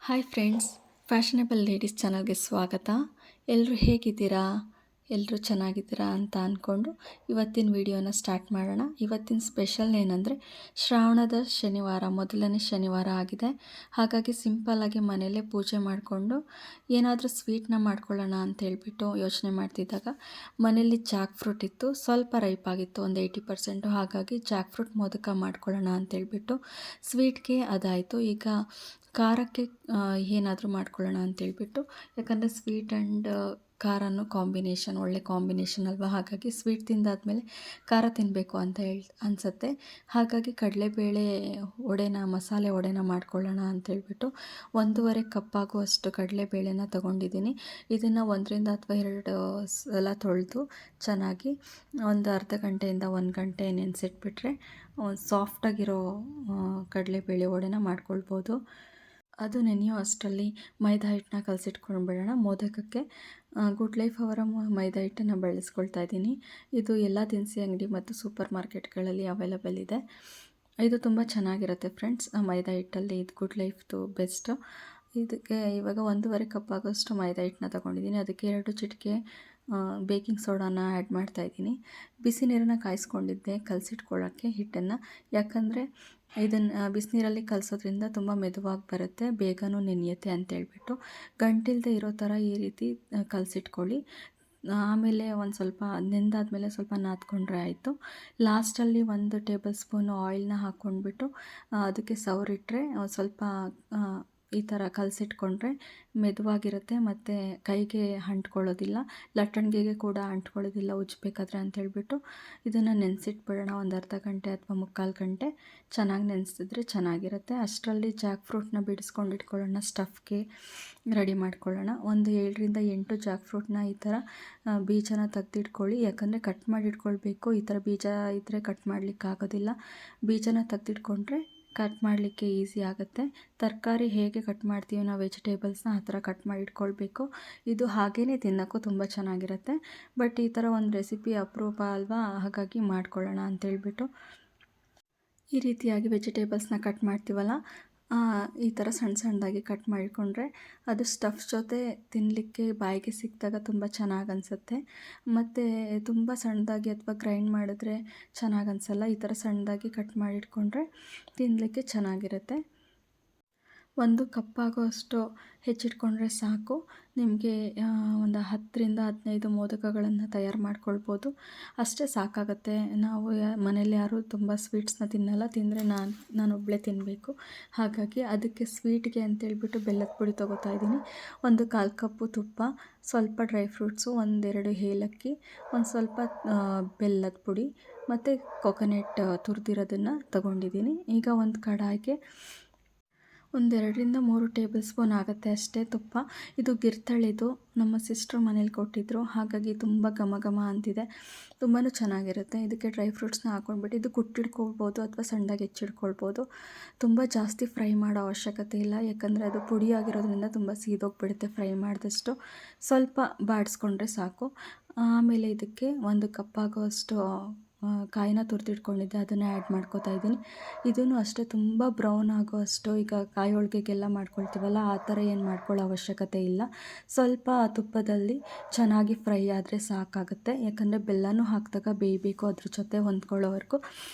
Hi friends, fashionable ladies ಚಾನಲ್ಗೆ ಸ್ವಾಗತ. ಎಲ್ಲರೂ ಹೇಗಿದ್ದೀರಾ? ಎಲ್ಲರೂ ಚೆನ್ನಾಗಿದ್ದೀರಾ ಅಂತ ಅಂದ್ಕೊಂಡು ಇವತ್ತಿನ ವಿಡಿಯೋನ ಸ್ಟಾರ್ಟ್ ಮಾಡೋಣ. ಇವತ್ತಿನ ಸ್ಪೆಷಲ್ ಏನಂದರೆ ಶ್ರಾವಣದ ಶನಿವಾರ, ಮೊದಲನೇ ಶನಿವಾರ ಆಗಿದೆ. ಹಾಗಾಗಿ ಸಿಂಪಲ್ಲಾಗಿ ಮನೆಯಲ್ಲೇ ಪೂಜೆ ಮಾಡಿಕೊಂಡು ಏನಾದರೂ ಸ್ವೀಟ್ನ ಮಾಡ್ಕೊಳ್ಳೋಣ ಅಂತ ಹೇಳ್ಬಿಟ್ಟು ಯೋಚನೆ ಮಾಡ್ತಿದ್ದಾಗ ಮನೇಲಿ ಜಾಕ್ ಫ್ರೂಟ್ ಇತ್ತು. ಸ್ವಲ್ಪ ರೈಪ್ ಆಗಿತ್ತು, ಒಂದು 80%. ಹಾಗಾಗಿ ಜಾಕ್ ಫ್ರೂಟ್ ಮೋದಕ ಮಾಡ್ಕೊಳ್ಳೋಣ ಅಂತೇಳ್ಬಿಟ್ಟು ಸ್ವೀಟ್ಗೆ ಅದಾಯಿತು. ಈಗ ಖಾರಕ್ಕೆ ಏನಾದರೂ ಮಾಡ್ಕೊಳ್ಳೋಣ ಅಂತೇಳ್ಬಿಟ್ಟು, ಯಾಕಂದರೆ ಸ್ವೀಟ್ ಆ್ಯಂಡ್ ಖಾರನೂ ಕಾಂಬಿನೇಷನ್, ಒಳ್ಳೆ ಕಾಂಬಿನೇಷನ್ ಅಲ್ವಾ. ಹಾಗಾಗಿ ಸ್ವೀಟ್ ತಿಂದಾದಮೇಲೆ ಖಾರ ತಿನ್ನಬೇಕು ಅಂತ ಅನಿಸುತ್ತೆ. ಹಾಗಾಗಿ ಕಡಲೆಬೇಳೆ ವಡೆನ, ಮಸಾಲೆ ವಡೆನ ಮಾಡ್ಕೊಳ್ಳೋಣ ಅಂತೇಳ್ಬಿಟ್ಟು 1.5 ಕಪ್ ಆಗುವಷ್ಟು ಕಡಲೆಬೇಳೆನ ತೊಗೊಂಡಿದ್ದೀನಿ. ಇದನ್ನು 1 ಅಥವಾ 2 ಸಲ ತೊಳೆದು ಚೆನ್ನಾಗಿ ಒಂದು ಅರ್ಧ ಗಂಟೆಯಿಂದ 1 ಗಂಟೆ ನೆನೆಸಿಟ್ಬಿಟ್ರೆ ಸಾಫ್ಟಾಗಿರೋ ಕಡಲೆಬೇಳೆ ವಡೆನ ಮಾಡ್ಕೊಳ್ಬೋದು. ಅದು ನೆನೆಯೋ ಅಷ್ಟರಲ್ಲಿ ಮೈದಾ ಹಿಟ್ಟನ್ನ ಕಲಸಿಟ್ಕೊಂಡ್ಬಿಡೋಣ. ಮೋದಕಕ್ಕೆ ಗುಡ್ ಲೈಫ್ ಅವರ ಮೈದಾ ಹಿಟ್ಟನ್ನು ಬಳಸ್ಕೊಳ್ತಾ ಇದ್ದೀನಿ. ಇದು ಎಲ್ಲ ದಿನಸಿ ಅಂಗಡಿ ಮತ್ತು ಸೂಪರ್ ಮಾರ್ಕೆಟ್ಗಳಲ್ಲಿ ಅವೈಲಬಲ್ ಇದೆ. ಇದು ತುಂಬ ಚೆನ್ನಾಗಿರುತ್ತೆ ಫ್ರೆಂಡ್ಸ್. ಮೈದಾ ಹಿಟ್ಟಲ್ಲಿ ಇದು ಗುಡ್ ಲೈಫ್ದು ಬೆಸ್ಟು. ಇದಕ್ಕೆ ಇವಾಗ 1.5 ಕಪ್ ಆಗೋಷ್ಟು ಮೈದಾ ಹಿಟ್ಟನ್ನ ತೊಗೊಂಡಿದ್ದೀನಿ. ಅದಕ್ಕೆ 2 ಚಿಟಿಕೆ ಬೇಕಿಂಗ್ ಸೋಡಾನ ಆ್ಯಡ್ ಮಾಡ್ತಾಯಿದ್ದೀನಿ. ಬಿಸಿ ನೀರನ್ನು ಕಾಯಿಸ್ಕೊಂಡಿದ್ದೆ ಕಲಸಿಟ್ಕೊಳ್ಳೋಕ್ಕೆ ಹಿಟ್ಟನ್ನು. ಯಾಕಂದರೆ ಇದನ್ನು ಬಿಸಿನೀರಲ್ಲಿ ಕಲಸೋದ್ರಿಂದ ತುಂಬ ಮೆದುವಾಗಿ ಬರುತ್ತೆ, ಬೇಗನೂ ನೆನೆಯುತ್ತೆ ಅಂತೇಳ್ಬಿಟ್ಟು. ಗಂಟಿಲ್ಲದೆ ಇರೋ ಥರ ಈ ರೀತಿ ಕಲಸಿಟ್ಕೊಳ್ಳಿ. ಆಮೇಲೆ ಒಂದು ಸ್ವಲ್ಪ ನೆಂದಾದಮೇಲೆ ಸ್ವಲ್ಪ ನಾದ್ಕೊಂಡ್ರೆ ಆಯಿತು. ಲಾಸ್ಟಲ್ಲಿ 1 ಟೇಬಲ್ ಸ್ಪೂನು ಆಯಿಲ್ನ ಹಾಕ್ಕೊಂಡ್ಬಿಟ್ಟು ಅದಕ್ಕೆ ಸವರಿಟ್ರೆ ಸ್ವಲ್ಪ ಈ ಥರ ಕಲಸಿಟ್ಕೊಂಡ್ರೆ ಮೆದುವಾಗಿರುತ್ತೆ ಮತ್ತು ಕೈಗೆ ಅಂಟ್ಕೊಳ್ಳೋದಿಲ್ಲ, ಲಟ್ಟಣಿಗೆಗೆ ಕೂಡ ಅಂಟ್ಕೊಳ್ಳೋದಿಲ್ಲ ಉಜ್ಜಬೇಕಾದ್ರೆ ಅಂತೇಳ್ಬಿಟ್ಟು ಇದನ್ನು ನೆನೆಸಿಟ್ಬಿಡೋಣ. ಒಂದು ಅರ್ಧ ಗಂಟೆ ಅಥವಾ 3/4 ಗಂಟೆ ಚೆನ್ನಾಗಿ ನೆನೆಸಿದ್ರೆ ಚೆನ್ನಾಗಿರುತ್ತೆ. ಅಷ್ಟರಲ್ಲಿ ಜಾಕ್ ಫ್ರೂಟ್ನ ಬಿಡಿಸ್ಕೊಂಡು ಇಟ್ಕೊಳ್ಳೋಣ. ಸ್ಟಫ್ಗೆ ರೆಡಿ ಮಾಡ್ಕೊಳ್ಳೋಣ. ಒಂದು 7ರಿಂದ 8 ಜಾಕ್ ಫ್ರೂಟ್ನ ಈ ಥರ ಬೀಜನ ತೆಗೆದಿಟ್ಕೊಳ್ಳಿ. ಯಾಕಂದರೆ ಕಟ್ ಮಾಡಿ ಇಟ್ಕೊಳ್ಬೇಕು. ಈ ಥರ ಬೀಜ ಇದ್ದರೆ ಕಟ್ ಮಾಡಲಿಕ್ಕೆ ಆಗೋದಿಲ್ಲ. ಬೀಜನ ತೆಗೆದಿಟ್ಕೊಂಡ್ರೆ ಕಟ್ ಮಾಡಲಿಕ್ಕೆ ಈಸಿ ಆಗುತ್ತೆ. ತರಕಾರಿ ಹೇಗೆ ಕಟ್ ಮಾಡ್ತೀವಿ ನಾವು ವೆಜಿಟೇಬಲ್ಸ್ನ, ಆ ಥರ ಕಟ್ ಮಾಡಿ ಇಟ್ಕೊಳ್ಬೇಕು. ಇದು ಹಾಗೇ ತಿನ್ನೋಕ್ಕೂ ತುಂಬ ಚೆನ್ನಾಗಿರುತ್ತೆ. ಬಟ್ ಈ ಥರ ಒಂದು ರೆಸಿಪಿ ಅಪರೂಪ ಅಲ್ವಾ, ಹಾಗಾಗಿ ಮಾಡ್ಕೊಳ್ಳೋಣ ಅಂತೇಳ್ಬಿಟ್ಟು ಈ ರೀತಿಯಾಗಿ ವೆಜಿಟೇಬಲ್ಸ್ನ ಕಟ್ ಮಾಡ್ತೀವಲ್ಲ, ಈ ಥರ ಸಣ್ಣ ಸಣ್ಣದಾಗಿ ಕಟ್ ಮಾಡಿಕೊಂಡ್ರೆ ಅದು ಸ್ಟಫ್ ಜೊತೆ ತಿನ್ನಲಿಕ್ಕೆ ಬಾಯಿಗೆ ಸಿಕ್ಕಿದಾಗ ತುಂಬ ಚೆನ್ನಾಗಿ ಅನಿಸುತ್ತೆ. ಮತ್ತು ತುಂಬ ಸಣ್ಣದಾಗಿ ಅಥವಾ ಗ್ರೈಂಡ್ ಮಾಡಿದ್ರೆ ಚೆನ್ನಾಗಿ ಅನಿಸಲ್ಲ. ಈ ಥರ ಸಣ್ಣದಾಗಿ ಕಟ್ ಮಾಡಿಟ್ಕೊಂಡ್ರೆ ತಿನ್ನಲಿಕ್ಕೆ ಚೆನ್ನಾಗಿರುತ್ತೆ. 1 ಕಪ್ ಆಗೋಷ್ಟು ಹೆಚ್ಚಿಟ್ಕೊಂಡ್ರೆ ಸಾಕು. ನಿಮಗೆ ಒಂದು 10ರಿಂದ 15 ಮೋದಕಗಳನ್ನು ತಯಾರು ಮಾಡ್ಕೊಳ್ಬೋದು. ಅಷ್ಟೇ ಸಾಕಾಗುತ್ತೆ. ನಾವು ಮನೇಲಿ ಯಾರೂ ತುಂಬ ಸ್ವೀಟ್ಸ್ನ ತಿನ್ನಲ್ಲ. ತಿಂದರೆ ನಾನೊಬ್ಬಳೇ ತಿನ್ನಬೇಕು. ಹಾಗಾಗಿ ಅದಕ್ಕೆ ಸ್ವೀಟ್ಗೆ ಅಂತೇಳ್ಬಿಟ್ಟು ಬೆಲ್ಲದ ಪುಡಿ ತೊಗೋತಾ ಇದ್ದೀನಿ. 1/4 ಕಪ್ಪು ತುಪ್ಪ, ಸ್ವಲ್ಪ ಡ್ರೈ ಫ್ರೂಟ್ಸು, 1-2 ಏಲಕ್ಕಿ, ಒಂದು ಸ್ವಲ್ಪ ಬೆಲ್ಲದ ಪುಡಿ ಮತ್ತು ಕೊಕೊನೆಟ್ ತುರಿದಿರೋದನ್ನು ತೊಗೊಂಡಿದ್ದೀನಿ. ಈಗ ಒಂದು ಕಡಾಯಿಗೆ 1-2-3 ಟೇಬಲ್ ಸ್ಪೂನ್ ಆಗುತ್ತೆ ಅಷ್ಟೇ ತುಪ್ಪ. ಇದು ಗಿರ್ತಳಿದು, ನಮ್ಮ ಸಿಸ್ಟ್ರು ಮನೇಲಿ ಕೊಟ್ಟಿದ್ದರು. ಹಾಗಾಗಿ ತುಂಬ ಘಮ ಘಮ ಅಂತಿದೆ, ತುಂಬಾ ಚೆನ್ನಾಗಿರುತ್ತೆ. ಇದಕ್ಕೆ ಡ್ರೈ ಫ್ರೂಟ್ಸ್ನ ಹಾಕ್ಕೊಂಡ್ಬಿಟ್ಟು ಇದು ಕುಟ್ಟಿಡ್ಕೊಳ್ಬೋದು ಅಥವಾ ಸಣ್ಣದಾಗಿ ಹೆಚ್ಚಿಡ್ಕೊಳ್ಬೋದು. ತುಂಬ ಜಾಸ್ತಿ ಫ್ರೈ ಮಾಡೋ ಅವಶ್ಯಕತೆ ಇಲ್ಲ, ಯಾಕಂದರೆ ಅದು ಪುಡಿ ಆಗಿರೋದ್ರಿಂದ ತುಂಬ ಸೀದೋಗಿಬಿಡುತ್ತೆ ಫ್ರೈ ಮಾಡಿದಷ್ಟು. ಸ್ವಲ್ಪ ಬಾಡಿಸ್ಕೊಂಡ್ರೆ ಸಾಕು. ಆಮೇಲೆ ಇದಕ್ಕೆ 1 ಕಪ್ ಆಗೋಷ್ಟು ಕಾಯಿನ ತುರಿದಿಟ್ಕೊಂಡಿದ್ದೆ, ಅದನ್ನು ಆ್ಯಡ್ ಮಾಡ್ಕೋತಾ ಇದ್ದೀನಿ. ಇದೂ ಅಷ್ಟೇ ತುಂಬ ಬ್ರೌನ್ ಆಗೋಷ್ಟು, ಈಗ ಕಾಯಿ ಹೋಳಿಗೆಗೆಲ್ಲ ಮಾಡ್ಕೊಳ್ತೀವಲ್ಲ ಆ ಥರ ಏನು ಮಾಡ್ಕೊಳ್ಳೋ ಅವಶ್ಯಕತೆ ಇಲ್ಲ. ಸ್ವಲ್ಪ ತುಪ್ಪದಲ್ಲಿ ಚೆನ್ನಾಗಿ ಫ್ರೈ ಆದರೆ ಸಾಕಾಗುತ್ತೆ. ಯಾಕಂದರೆ ಬೆಲ್ಲನೂ ಹಾಕಿದಾಗ ಬೇಯಬೇಕು, ಅದ್ರ ಜೊತೆ ಹೊಂದ್ಕೊಳ್ಳೋವರೆಗೂ.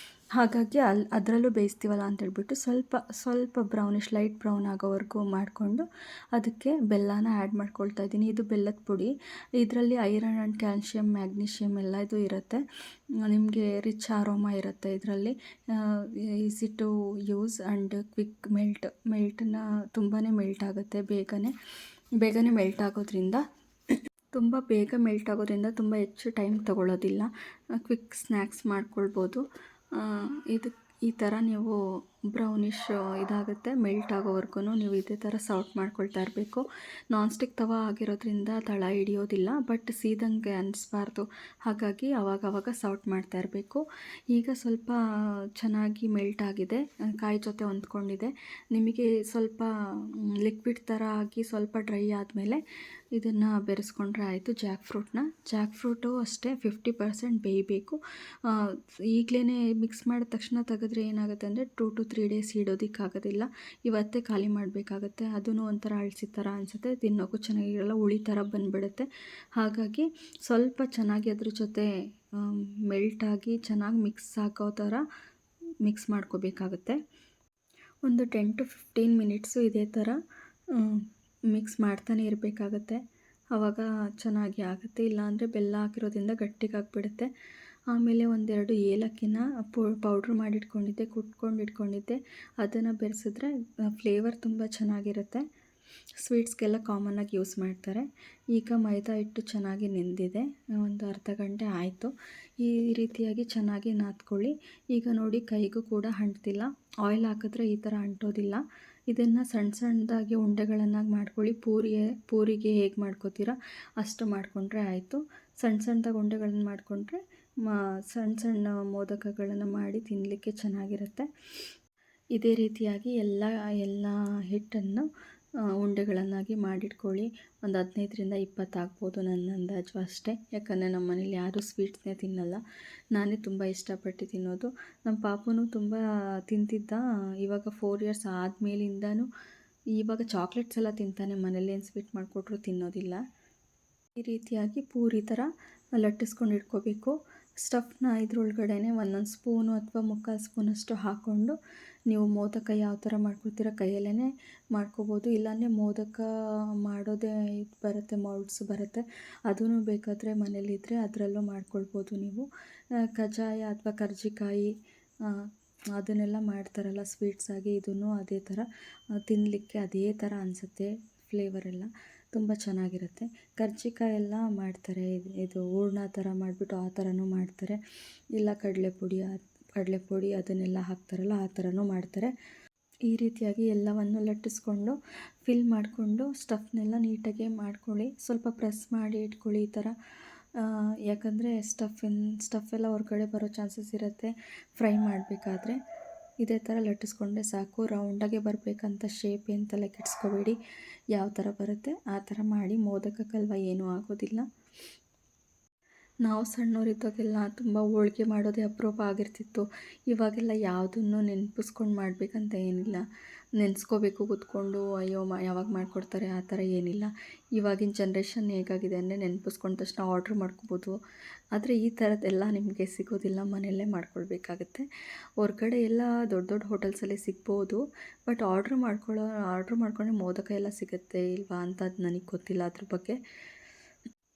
ಹಾಗಾಗಿ ಅದರಲ್ಲೂ ಬೇಯಿಸ್ತೀವಲ್ಲ ಅಂತೇಳ್ಬಿಟ್ಟು ಸ್ವಲ್ಪ ಬ್ರೌನಿಷ್, ಲೈಟ್ ಬ್ರೌನ್ ಆಗೋವರೆಗೂ ಮಾಡಿಕೊಂಡು ಅದಕ್ಕೆ ಬೆಲ್ಲನ ಆ್ಯಡ್ ಮಾಡ್ಕೊಳ್ತಾ ಇದ್ದೀನಿ. ಇದು ಬೆಲ್ಲದ ಪುಡಿ. ಇದರಲ್ಲಿ ಐರನ್ ಆ್ಯಂಡ್ ಕ್ಯಾಲ್ಶಿಯಂ, ಮ್ಯಾಗ್ನೀಷಿಯಮ್ ಎಲ್ಲ ಇದು ಇರುತ್ತೆ. ನಿಮಗೆ ರಿಚ್ ಆರೋಮಾ ಇರುತ್ತೆ ಇದರಲ್ಲಿ. Easy to use and quick ಮೆಲ್ಟನ್ನ ತುಂಬಾ ಮೆಲ್ಟ್ ಆಗುತ್ತೆ ಬೇಗನೆ ಮೆಲ್ಟ್ ಆಗೋದ್ರಿಂದ, ತುಂಬ ಬೇಗ ಮೆಲ್ಟ್ ಆಗೋದ್ರಿಂದ ತುಂಬ ಹೆಚ್ಚು ಟೈಮ್ ತೊಗೊಳ್ಳೋದಿಲ್ಲ. ಕ್ವಿಕ್ ಸ್ನ್ಯಾಕ್ಸ್ ಮಾಡ್ಕೊಳ್ಬೋದು. ಈ ಥರ ನೀವು ಬ್ರೌನಿಷ್ ಇದಾಗುತ್ತೆ, ಮೆಲ್ಟ್ ಆಗೋವರೆಗೂ ನೀವು ಇದೇ ಥರ ಸಾಲ್ಟ್ ಮಾಡ್ಕೊಳ್ತಾ ಇರಬೇಕು. ನಾನ್ ಸ್ಟಿಕ್ ತವ ಆಗಿರೋದ್ರಿಂದ ತಳ ಹಿಡಿಯೋದಿಲ್ಲ, ಬಟ್ ಸೀದಂಗೆ ಅನಿಸ್ಬಾರ್ದು. ಹಾಗಾಗಿ ಆವಾಗವಾಗ ಸಾಲ್ಟ್ ಮಾಡ್ತಾ ಇರಬೇಕು. ಈಗ ಸ್ವಲ್ಪ ಚೆನ್ನಾಗಿ ಮೆಲ್ಟ್ ಆಗಿದೆ, ಕಾಯಿ ಜೊತೆ ಹೊಂದ್ಕೊಂಡಿದೆ. ನಿಮಗೆ ಸ್ವಲ್ಪ ಲಿಕ್ವಿಡ್ ಥರ ಆಗಿ ಸ್ವಲ್ಪ ಡ್ರೈ ಆದಮೇಲೆ ಇದನ್ನು ಬೆರೆಸ್ಕೊಂಡ್ರೆ ಆಯಿತು. ಜಾಕ್ ಫ್ರೂಟು ಅಷ್ಟೇ 50% ಬೇಯಬೇಕು. ಈಗಲೇ ಮಿಕ್ಸ್ ಮಾಡಿದ ತಕ್ಷಣ ತೆಗೆದ್ರೆ ಏನಾಗುತ್ತೆ ಅಂದರೆ 2 to 2-3 ಡೇಸ್ ಇಡೋದಕ್ಕಾಗೋದಿಲ್ಲ. ಇವತ್ತೇ ಖಾಲಿ ಮಾಡಬೇಕಾಗತ್ತೆ. ಅದೂ ಒಂಥರ ಅಳಿಸಿದ ಥರ ಅನಿಸುತ್ತೆ, ತಿನ್ನೋಕ್ಕೂ ಚೆನ್ನಾಗಿರಲ್ಲ, ಹುಳಿ ಥರ ಬಂದುಬಿಡುತ್ತೆ. ಹಾಗಾಗಿ ಸ್ವಲ್ಪ ಚೆನ್ನಾಗಿ ಅದ್ರ ಜೊತೆ ಮೆಲ್ಟಾಗಿ ಚೆನ್ನಾಗಿ ಮಿಕ್ಸ್ ಆಗೋ ಥರ ಮಿಕ್ಸ್ ಮಾಡ್ಕೋಬೇಕಾಗತ್ತೆ. ಒಂದು 10-15 ಮಿನಿಟ್ಸು ಇದೇ ಥರ ಮಿಕ್ಸ್ ಮಾಡ್ತಾನೆ ಇರಬೇಕಾಗತ್ತೆ. ಆವಾಗ ಚೆನ್ನಾಗಿ ಆಗುತ್ತೆ. ಇಲ್ಲಾಂದರೆ ಬೆಲ್ಲ ಹಾಕಿರೋದ್ರಿಂದ ಗಟ್ಟಿಗಾಗಿಬಿಡುತ್ತೆ. ಆಮೇಲೆ 1-2 ಏಲಕ್ಕಿನ ಪೌಡ್ರ್ ಮಾಡಿಟ್ಕೊಂಡಿದ್ದೆ, ಕುಟ್ಕೊಂಡು ಇಟ್ಕೊಂಡಿದ್ದೆ. ಅದನ್ನು ಬೆರೆಸಿದ್ರೆ ಫ್ಲೇವರ್ ತುಂಬ ಚೆನ್ನಾಗಿರುತ್ತೆ. ಸ್ವೀಟ್ಸ್ಗೆಲ್ಲ ಕಾಮನ್ನಾಗಿ ಯೂಸ್ ಮಾಡ್ತಾರೆ. ಈಗ ಮೈದಾ ಹಿಟ್ಟು ಚೆನ್ನಾಗಿ ನೆಂದಿದೆ, ಒಂದು ಅರ್ಧ ಗಂಟೆ ಆಯಿತು. ಈ ರೀತಿಯಾಗಿ ಚೆನ್ನಾಗಿ ನಾದ್ಕೊಳ್ಳಿ. ಈಗ ನೋಡಿ ಕೈಗೂ ಕೂಡ ಅಂಟ್ತಿಲ್ಲ. ಆಯಿಲ್ ಹಾಕಿದ್ರೆ ಈ ಥರ ಅಂಟೋದಿಲ್ಲ. ಇದನ್ನು ಸಣ್ಣ ಸಣ್ಣದಾಗಿ ಉಂಡೆಗಳನ್ನಾಗಿ ಮಾಡ್ಕೊಳ್ಳಿ. ಪೂರಿಗೆ ಹೇಗೆ ಮಾಡ್ಕೋತೀರ ಅಷ್ಟು ಮಾಡಿಕೊಂಡ್ರೆ ಆಯಿತು. ಸಣ್ಣ ಸಣ್ಣದಾಗಿ ಉಂಡೆಗಳನ್ನು ಮಾಡಿಕೊಂಡ್ರೆ ಸಣ್ಣ ಸಣ್ಣ ಮೋದಕಗಳನ್ನು ಮಾಡಿ ತಿನ್ನಲಿಕ್ಕೆ ಚೆನ್ನಾಗಿರುತ್ತೆ. ಇದೇ ರೀತಿಯಾಗಿ ಎಲ್ಲ ಹಿಟ್ಟನ್ನು ಉಂಡೆಗಳನ್ನಾಗಿ ಮಾಡಿಟ್ಕೊಳ್ಳಿ. ಒಂದು 15-20 ಆಗ್ಬೋದು ನನ್ನ ಅಂದಾಜು ಅಷ್ಟೇ. ಯಾಕಂದರೆ ನಮ್ಮ ಮನೇಲಿ ಯಾರೂ ಸ್ವೀಟ್ಸ್ನೇ ತಿನ್ನಲ್ಲ, ನಾನೇ ತುಂಬ ಇಷ್ಟಪಟ್ಟು ತಿನ್ನೋದು. ನಮ್ಮ ಪಾಪುನೂ ತುಂಬ ತಿಂತಿದ್ದ. ಇವಾಗ 4 ಇಯರ್ಸ್ ಆದಮೇಲಿಂದನೂ ಇವಾಗ ಚಾಕ್ಲೇಟ್ಸ್ ಎಲ್ಲ ತಿಂತಾನೆ. ಮನೇಲಿ ಏನು ಸ್ವೀಟ್ ಮಾಡಿಕೊಟ್ರು ತಿನ್ನೋದಿಲ್ಲ. ಈ ರೀತಿಯಾಗಿ ಪೂರಿ ಥರ ಲಟ್ಟಿಸ್ಕೊಂಡು ಇಟ್ಕೋಬೇಕು. ಸ್ಟಫ್ನ ಇದ್ರೊಳಗಡೆ ಒಂದೊಂದು ಸ್ಪೂನು ಅಥವಾ 3/4 ಸ್ಪೂನಷ್ಟು ಹಾಕ್ಕೊಂಡು ನೀವು ಮೋದಕ ಯಾವ ಥರ ಮಾಡ್ಕೊಳ್ತೀರ ಕೈಯಲ್ಲೇ ಮಾಡ್ಕೋಬೋದು. ಇಲ್ಲಾಂದರೆ ಮೋದಕ ಮಾಡೋದೇ ಇದು ಬರುತ್ತೆ, ಮೌಲ್ಡ್ಸ್ ಬರುತ್ತೆ. ಅದೂ ಬೇಕಾದರೆ ಮನೇಲಿದ್ದರೆ ಅದರಲ್ಲೂ ಮಾಡ್ಕೊಳ್ಬೋದು ನೀವು. ಕಜ್ಜಾಯ ಅಥವಾ ಕರ್ಜಿಕಾಯಿ ಅದನ್ನೆಲ್ಲ ಮಾಡ್ತಾರಲ್ಲ ಸ್ವೀಟ್ಸಾಗಿ, ಇದೂ ಅದೇ ಥರ ತಿನ್ನಲಿಕ್ಕೆ ಅದೇ ಥರ ಅನಿಸುತ್ತೆ. ಫ್ಲೇವರೆಲ್ಲ ತುಂಬ ಚೆನ್ನಾಗಿರುತ್ತೆ. ಕರ್ಜಿಕಾಯಿ ಎಲ್ಲ ಮಾಡ್ತಾರೆ, ಇದು ಹೂರ್ಣ ಥರ ಮಾಡಿಬಿಟ್ಟು ಆ ಥರನೂ ಮಾಡ್ತಾರೆ. ಇಲ್ಲ ಕಡಲೆಪುಡಿ ಅದನ್ನೆಲ್ಲ ಹಾಕ್ತಾರಲ್ಲ ಆ ಥರನೂ ಮಾಡ್ತಾರೆ. ಈ ರೀತಿಯಾಗಿ ಎಲ್ಲವನ್ನು ಲಟ್ಟಿಸ್ಕೊಂಡು ಫಿಲ್ ಮಾಡಿಕೊಂಡು ಸ್ಟಫ್ನೆಲ್ಲ ನೀಟಾಗಿ ಮಾಡ್ಕೊಳ್ಳಿ. ಸ್ವಲ್ಪ ಪ್ರೆಸ್ ಮಾಡಿ ಇಟ್ಕೊಳ್ಳಿ ಈ ಥರ. ಯಾಕಂದರೆ ಸ್ಟಫೆಲ್ಲ ಹೊರಗಡೆ ಬರೋ ಚಾನ್ಸಸ್ ಇರುತ್ತೆ ಫ್ರೈ ಮಾಡಬೇಕಾದ್ರೆ. ಇದೇ ಥರ ಲಟ್ಟಿಸ್ಕೊಂಡ್ರೆ ಸಾಕು. ರೌಂಡಾಗೆ ಬರಬೇಕಂತ ಶೇಪ್ ಏನು ತಲೆ ಕೆಡಿಸ್ಕೋಬೇಡಿ. ಯಾವ ಥರ ಬರುತ್ತೆ ಆ ಥರ ಮಾಡಿ. ಮೋದಕಕ್ಕಲ್ವ ಏನೂ ಆಗೋದಿಲ್ಲ. ನಾವು ಸಣ್ಣವರಿದ್ದಾಗೆಲ್ಲ ತುಂಬ ಹೋಳಿಗೆ ಮಾಡೋದೇ ಅಪರೂಪ ಆಗಿರ್ತಿತ್ತು. ಇವಾಗೆಲ್ಲ ಯಾವುದನ್ನು ನೆನಪಿಸ್ಕೊಂಡು ಮಾಡಬೇಕಂತ ಏನಿಲ್ಲ. ನೆನೆಸ್ಕೋಬೇಕು ಕೂತ್ಕೊಂಡು, ಅಯ್ಯೋ ಯಾವಾಗ ಮಾಡಿಕೊಡ್ತಾರೆ ಆ ಥರ ಏನಿಲ್ಲ. ಇವಾಗಿನ ಜನ್ರೇಷನ್ ಹೇಗಾಗಿದೆ ಅಂದರೆ ನೆನಪಿಸ್ಕೊಂಡ ತಕ್ಷಣ ಆರ್ಡ್ರ್ ಮಾಡ್ಕೋಬೋದು. ಆದರೆ ಈ ಥರದ್ದೆಲ್ಲ ನಿಮಗೆ ಸಿಗೋದಿಲ್ಲ, ಮನೆಯಲ್ಲೇ ಮಾಡ್ಕೊಳ್ಬೇಕಾಗತ್ತೆ. ಹೊರ್ಗಡೆ ಎಲ್ಲ ದೊಡ್ಡ ದೊಡ್ಡ ಹೋಟೆಲ್ಸಲ್ಲಿ ಸಿಗ್ಬೋದು. ಬಟ್ ಆರ್ಡ್ರ್ ಮಾಡ್ಕೊಂಡ್ರೆ ಮೋದಕ ಎಲ್ಲ ಸಿಗುತ್ತೆ ಇಲ್ವಾ ಅಂತ ಅದು ನನಗೆ ಗೊತ್ತಿಲ್ಲ ಅದ್ರ ಬಗ್ಗೆ.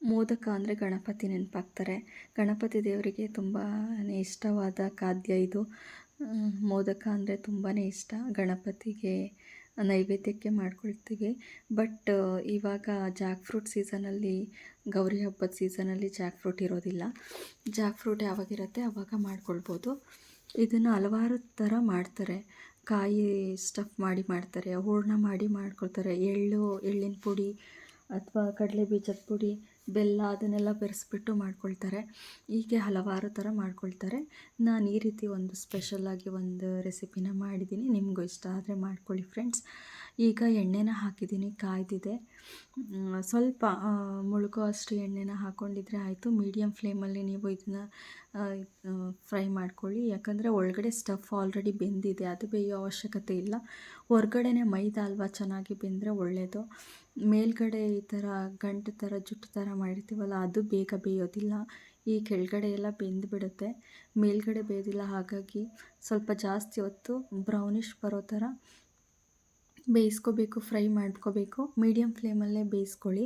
ಮೋದಕ ಅಂದರೆ ಗಣಪತಿ ನೆನಪಾಗ್ತಾರೆ. ಗಣಪತಿ ದೇವರಿಗೆ ತುಂಬಾ ಇಷ್ಟವಾದ ಖಾದ್ಯ ಇದು. ಮೋದಕ ಅಂದರೆ ತುಂಬಾ ಇಷ್ಟ. ಗಣಪತಿಗೆ ನೈವೇದ್ಯಕ್ಕೆ ಮಾಡ್ಕೊಳ್ತೀವಿ. ಬಟ್ ಇವಾಗ ಜಾಕ್ ಫ್ರೂಟ್ ಸೀಸನಲ್ಲಿ, ಗೌರಿ ಹಬ್ಬದ ಸೀಸನಲ್ಲಿ ಜಾಕ್ ಫ್ರೂಟ್ ಇರೋದಿಲ್ಲ. ಜಾಕ್ ಫ್ರೂಟ್ ಯಾವಾಗಿರುತ್ತೆ ಆವಾಗ ಮಾಡ್ಕೊಳ್ಬೋದು. ಇದನ್ನು ಹಲವಾರು ಥರ ಮಾಡ್ತಾರೆ. ಕಾಯಿ ಸ್ಟಫ್ ಮಾಡಿ ಮಾಡ್ತಾರೆ, ಹೂರ್ಣ ಮಾಡಿ ಮಾಡ್ಕೊಳ್ತಾರೆ, ಎಳ್ಳಿನ ಪುಡಿ ಅಥವಾ ಕಡಲೆ ಬೀಜದ ಪುಡಿ, ಬೆಲ್ಲ ಅದನ್ನೆಲ್ಲ ಬೆರೆಸ್ಬಿಟ್ಟು ಮಾಡ್ಕೊಳ್ತಾರೆ. ಹೀಗೆ ಹಲವಾರು ಥರ ಮಾಡ್ಕೊಳ್ತಾರೆ. ನಾನು ಈ ರೀತಿ ಒಂದು ಸ್ಪೆಷಲಾಗಿ ಒಂದು ರೆಸಿಪಿನ ಮಾಡಿದ್ದೀನಿ. ನಿಮಗೂ ಇಷ್ಟ ಆದರೆ ಮಾಡ್ಕೊಳ್ಳಿ ಫ್ರೆಂಡ್ಸ್. ಈಗ ಎಣ್ಣೆನ ಹಾಕಿದ್ದೀನಿ, ಕಾಯ್ದಿದೆ. ಸ್ವಲ್ಪ ಮುಳುಗೋ ಅಷ್ಟು ಎಣ್ಣೆನ ಹಾಕ್ಕೊಂಡಿದ್ರೆ ಆಯಿತು. ಮೀಡಿಯಮ್ ಫ್ಲೇಮಲ್ಲಿ ನೀವು ಇದನ್ನು ಫ್ರೈ ಮಾಡ್ಕೊಳ್ಳಿ. ಯಾಕಂದರೆ ಒಳಗಡೆ ಸ್ಟಫ್ ಆಲ್ರೆಡಿ ಬೆಂದಿದೆ, ಅದು ಬೇಯೋ ಅವಶ್ಯಕತೆ ಇಲ್ಲ. ಹೊರಗಡೆನೇ ಮೈದಾ ಅಲ್ವಾ, ಚೆನ್ನಾಗಿ ಬೆಂದರೆ ಒಳ್ಳೆಯದು. ಮೇಲ್ಗಡೆ ಈ ಥರ ಗಂಟು ಥರ ಜುಟ್ಟು ಥರ ಮಾಡಿರ್ತೀವಲ್ಲ ಅದು ಬೇಗ ಬೇಯೋದಿಲ್ಲ. ಈ ಕೆಳಗಡೆ ಎಲ್ಲ ಬೆಂದುಬಿಡುತ್ತೆ, ಮೇಲ್ಗಡೆ ಬೇಯೋದಿಲ್ಲ. ಹಾಗಾಗಿ ಸ್ವಲ್ಪ ಜಾಸ್ತಿ ಹೊತ್ತು ಬ್ರೌನಿಷ್ ಬರೋ ಥರ ಬೇಯಿಸ್ಕೋಬೇಕು, ಫ್ರೈ ಮಾಡ್ಕೋಬೇಕು. ಮೀಡಿಯಮ್ ಫ್ಲೇಮಲ್ಲೇ ಬೇಯಿಸ್ಕೊಳ್ಳಿ.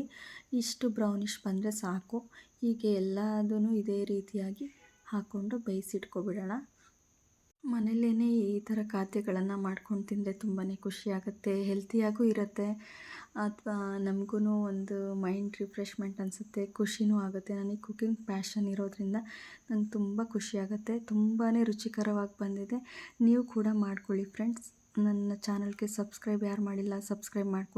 ಇಷ್ಟು ಬ್ರೌನಿಷ್ ಬಂದರೆ ಸಾಕು. ಹೀಗೆ ಎಲ್ಲದೂ ಇದೇ ರೀತಿಯಾಗಿ ಹಾಕ್ಕೊಂಡು ಬೇಯಿಸಿಟ್ಕೊಬಿಡೋಣ. ಮನೆಯಲ್ಲೇ ಈ ಥರ ಖಾದ್ಯಗಳನ್ನು ಮಾಡ್ಕೊಂಡು ತಿಂದರೆ ತುಂಬಾ ಖುಷಿಯಾಗುತ್ತೆ, ಹೆಲ್ತಿಯಾಗೂ ಇರುತ್ತೆ. ಅಥವಾ ನಮಗೂ ಒಂದು ಮೈಂಡ್ ರಿಫ್ರೆಶ್ಮೆಂಟ್ ಅನಿಸುತ್ತೆ, ಖುಷಿನೂ ಆಗುತ್ತೆ. ನನಗೆ ಕುಕ್ಕಿಂಗ್ ಪ್ಯಾಷನ್ ಇರೋದ್ರಿಂದ ನಂಗೆ ತುಂಬ ಖುಷಿಯಾಗುತ್ತೆ. ತುಂಬಾ ರುಚಿಕರವಾಗಿ ಬಂದಿದೆ. ನೀವು ಕೂಡ ಮಾಡ್ಕೊಳ್ಳಿ ಫ್ರೆಂಡ್ಸ್. ನನ್ನ ಚಾನಲ್ಗೆ ಸಬ್ಸ್ಕ್ರೈಬ್ ಯಾರು ಮಾಡಿಲ್ಲ ಸಬ್ಸ್ಕ್ರೈಬ್ ಮಾಡ್ಕೊಳ್ಳಿ.